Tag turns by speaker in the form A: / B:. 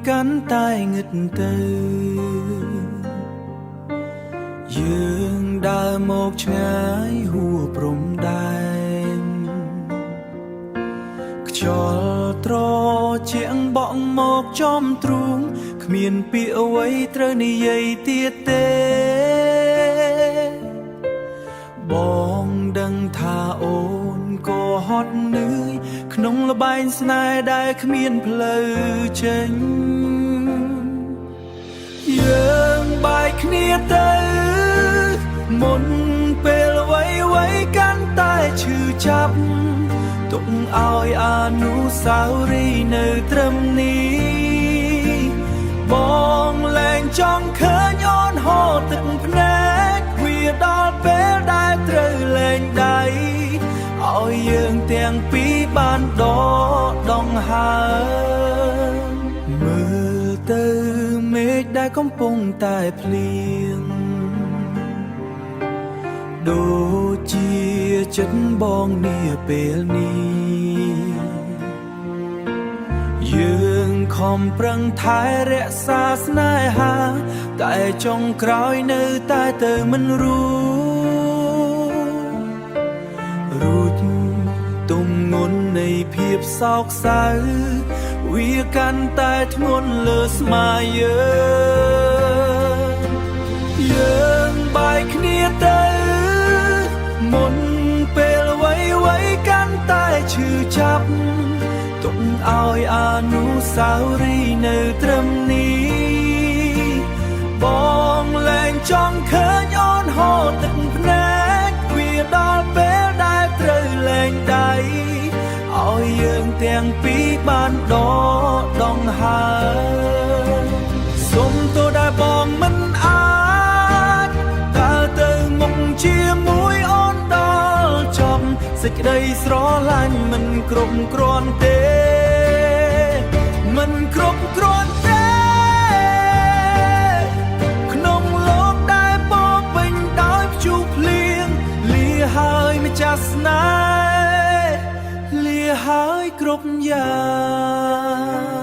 A: កាន់តែងឹតទៅយើងដើរមកឆ្ងាយហួសព្រំដែនខ្យល់ត្រជាងបក់មកចំទ្រូងគ្មានពាក្យអ្វីត្រូវនិយាយទៀតទេបងដឹងថាអូនក៏ហត់នឿយក្នុងល្បែងស្នេហ៍ដែលគ្មានផ្លូវចេញយើងបែកគ្នាទៅមុនពេលអ្វីកាន់តែឈឺចាប់ទុកឲ្យអនុស្សាវរីយ៍នៅត្រឹមនេះបងលែងចង់ឃើញអូនហូរទឹកភ្នែកវាដល់ពេលដែលត្រូវលែងដៃឲ្យយើងទាំងពីរបានដកដង្ហើមមើលទៅមេឃដែលកំពុងតែភ្លៀងដូចជាចិត្តបងនាពេលនេះយើងខំប្រឹងថែរក្សាស្នេហាតែចុងក្រោយនៅតែទៅមិនរួចទំងន់នៃភាពសោកសៅវាកាន់តែធ្ងន់លើស្មាយើងបែកគ្នាទៅមុនពេលអ្វីកាន់តែឈឺចាប់ទុកឲ្យអនុស្សាវរីយ៍នៅត្រឹមនេះបងលែងចង់ឃើញអូនហូរទឹកភ្នែកវាដល់ពេលដែលត្រូវលែងដៃឲ្យយើងទាំងពីរបានដកដង្ហើមសុំទោសដែលបងមិនអាចដើរទៅមុខជាមួយអូនដល់ចប់សេចក្តីស្រឡាញ់មិនគ្រប់គ្រាន់ទេមិនគ្រប់គ្រាន់ទេក្នុងលោកដែលពោពេញដោយព្យុះភ្លៀងលាហើយម្ចាស់ស្នេហ៍លាហើយគ្រប់យ៉ាង